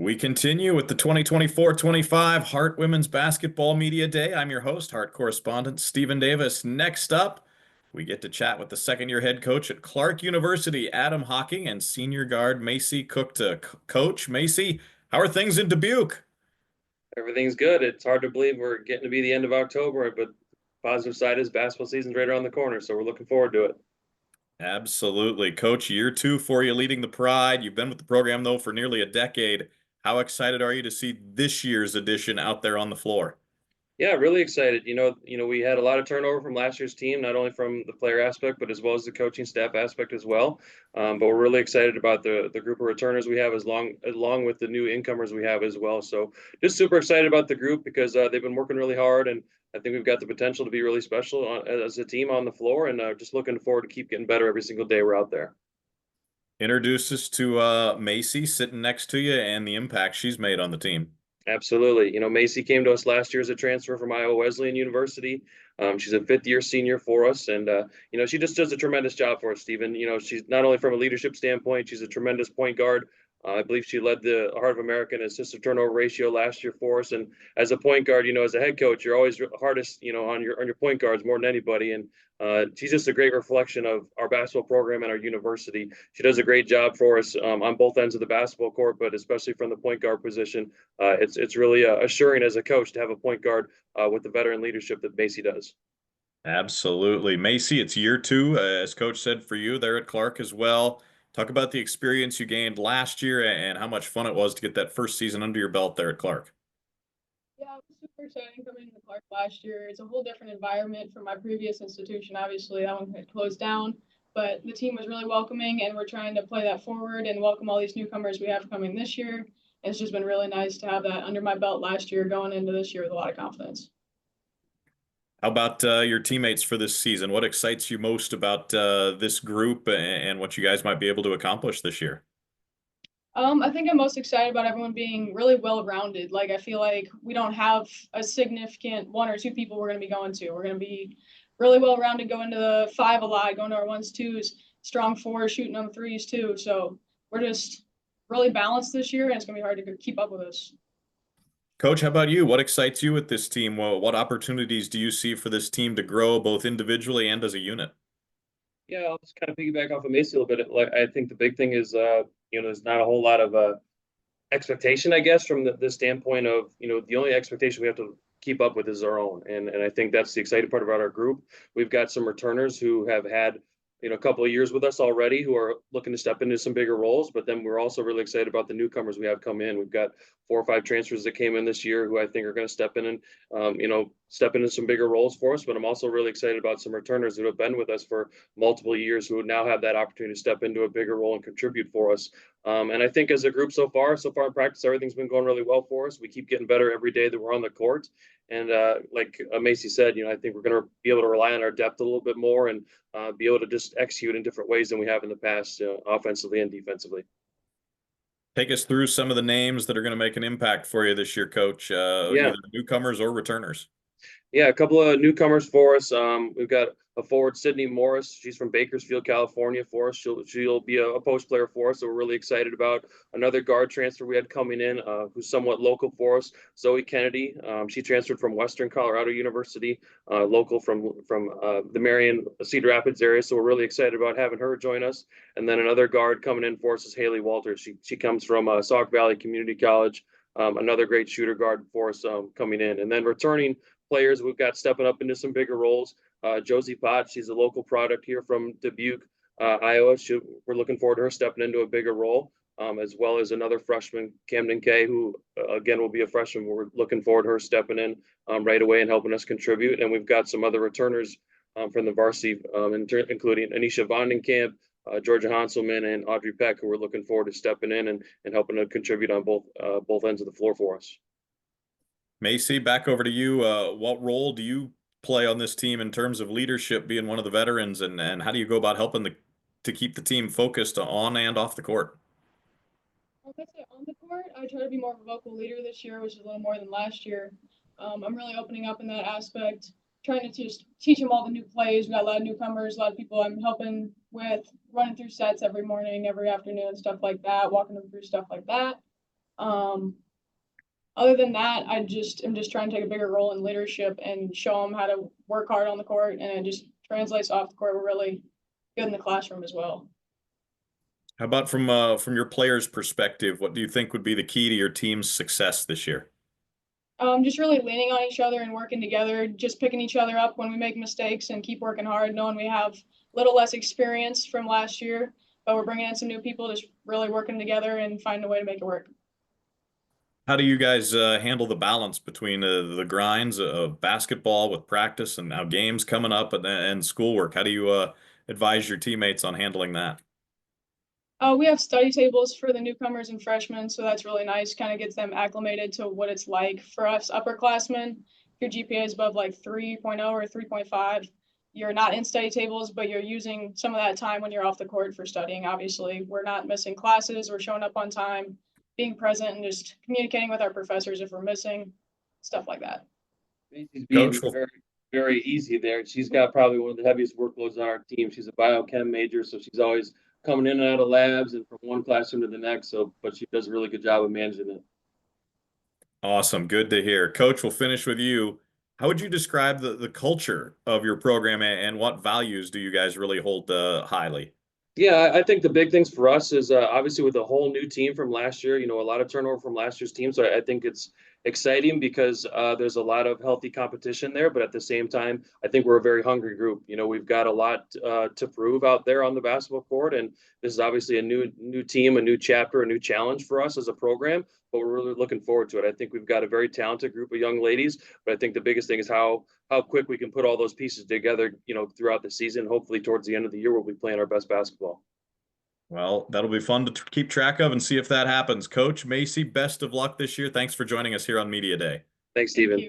We continue with the 2024-25 Hart Women's Basketball Media Day. I'm your host, Hart correspondent Stephen Davis. Next up, we get to chat with the second-year head coach at Clarke University, Adam Hocking, and senior guard Macy Cookta. Coach Macy, how are things in Dubuque? Everything's good. It's hard to believe we're getting to be the end of October, but positive side is basketball season's right around the corner, so we're looking forward to it. Absolutely. Coach, year two for you leading the Pride. You've been with the program, though, for nearly a decade. How excited are you to see this year's edition out there on the floor? Yeah, really excited. We had a lot of turnover from last year's team, not only from the player aspect, but as well as the coaching staff aspect as well. But we're really excited about the group of returners we have, along with the new incomers we have as well. So just super excited about the group because they've been working really hard, and I think we've got the potential to be really special as a team on the floor, and just looking forward to keep getting better every single day we're out there. Introduce us to Macy sitting next to you and the impact she's made on the team. Absolutely. Macy came to us last year as a transfer from Iowa Wesleyan University. She's a fifth-year senior for us, and she just does a tremendous job for us, Stephen. She's not only from a leadership standpoint, she's a tremendous point guard. I believe she led the Heart of America in assist to turnover ratio last year for us. And as a point guard, as a head coach, you're always hardest, on your point guards more than anybody. And she's just a great reflection of our basketball program and our university. She does a great job for us on both ends of the basketball court, but especially from the point guard position. It's really assuring as a coach to have a point guard with the veteran leadership that Macy does. Absolutely. Macy, it's year two, as Coach said, for you there at Clarke as well. Talk about the experience you gained last year and how much fun it was to get that first season under your belt there at Clarke. Yeah, it was super exciting coming to Clarke last year. It's a whole different environment from my previous institution. Obviously, that one had closed down, but the team was really welcoming, and we're trying to play that forward and welcome all these newcomers we have coming this year. It's just been really nice to have that under my belt last year, going into this year with a lot of confidence. How about your teammates for this season? What excites you most about this group and what you guys might be able to accomplish this year? I think I'm most excited about everyone being really well-rounded. Like, I feel like we don't have a significant one or two people we're going to be going to. We're going to be really well-rounded, going to the five a lot, going to our ones, twos, strong fours, shooting on threes too. So we're just really balanced this year, and it's going to be hard to keep up with us. Coach, how about you? What excites you with this team? What opportunities do you see for this team to grow both individually and as a unit? Yeah, I'll just kind of piggyback off of Macy a little bit. Like, I think the big thing is, there's not a whole lot of expectation, I guess, from the standpoint of, the only expectation we have to keep up with is our own. And I think that's the exciting part about our group. We've got some returners who have had, a couple of years with us already who are looking to step into some bigger roles. But then we're also really excited about the newcomers we have come in. We've got 4 or 5 transfers that came in this year who I think are going to step in and, step into some bigger roles for us. But I'm also really excited about some returners who have been with us for multiple years who now have that opportunity to step into a bigger role and contribute for us. And I think as a group so far in practice, everything's been going really well for us. We keep getting better every day that we're on the court. And like Macy said, I think we're going to be able to rely on our depth a little bit more and be able to just execute in different ways than we have in the past, offensively and defensively. Take us through some of the names that are going to make an impact for you this year, Coach, Yeah. either newcomers or returners. Yeah, a couple of newcomers for us. We've got a forward, Sydney Morris. She's from Bakersfield, California for us. She'll be a post player for us, so we're really excited about another guard transfer we had coming in, who's somewhat local for us. Zoe Kennedy. She transferred from Western Colorado University, local from the Marion Cedar Rapids area. So we're really excited about having her join us. And then another guard coming in for us is Haley Walters. She comes from Sauk Valley Community College. Another great shooter guard for us coming in. And then returning players we've got stepping up into some bigger roles. Josie Potts, she's a local product here from Dubuque, Iowa. We're looking forward to her stepping into a bigger role, as well as another freshman, Camden Kay, who again will be a freshman. We're looking forward to her stepping in right away and helping us contribute. And we've got some other returners from the varsity, including Anisha Vondenkamp, Georgia Hanselman, and Audrey Peck, who we're looking forward to stepping in and helping to contribute on both ends of the floor for us. Macy, back over to you. What role do you play on this team in terms of leadership, being one of the veterans, and how do you go about helping to keep the team focused on and off the court? Like I say, on the court, I try to be more of a vocal leader this year, which is a little more than last year. I'm really opening up in that aspect, trying to just teach them all the new plays. We got a lot of newcomers, a lot of people I'm helping with running through sets every morning, every afternoon, stuff like that, walking them through stuff like that. Other than that, I'm just trying to take a bigger role in leadership and show them how to work hard on the court, and it just translates off the court. We're really good in the classroom as well. How about from your players' perspective, what do you think would be the key to your team's success this year? Just really leaning on each other and working together, just picking each other up when we make mistakes and keep working hard, knowing we have a little less experience from last year, but we're bringing in some new people, just really working together and finding a way to make it work. How do you guys handle the balance between the grinds of basketball with practice and now games coming up and schoolwork? How do you advise your teammates on handling that? We have study tables for the newcomers and freshmen, so that's really nice. Kind of gets them acclimated to what it's like for us upperclassmen. If your GPA is above like 3.0 or 3.5, you're not in study tables, but you're using some of that time when you're off the court for studying. Obviously, we're not missing classes, we're showing up on time, being present, and just communicating with our professors if we're missing, stuff like that. Macy's being Coach, very, very easy there. She's got probably one of the heaviest workloads on our team. She's a biochem major, so she's always coming in and out of labs and from one classroom to the next. So, but she does a really good job of managing it. awesome. Good to hear. Coach, we'll finish with you. How would you describe the culture of your program and what values do you guys really hold highly? Yeah, I think the big things for us is obviously with a whole new team from last year, a lot of turnover from last year's team. So I think it's exciting because there's a lot of healthy competition there. But at the same time, I think we're a very hungry group. We've got a lot to prove out there on the basketball court. And this is obviously a new team, a new chapter, a new challenge for us as a program. But we're really looking forward to it. I think we've got a very talented group of young ladies. But I think the biggest thing is how quick we can put all those pieces together, throughout the season. Hopefully towards the end of the year, we'll be playing our best basketball. Well, that'll be fun to keep track of and see if that happens. Coach Macy, best of luck this year. Thanks for joining us here on Media Day. Thanks, Stephen. Thank you.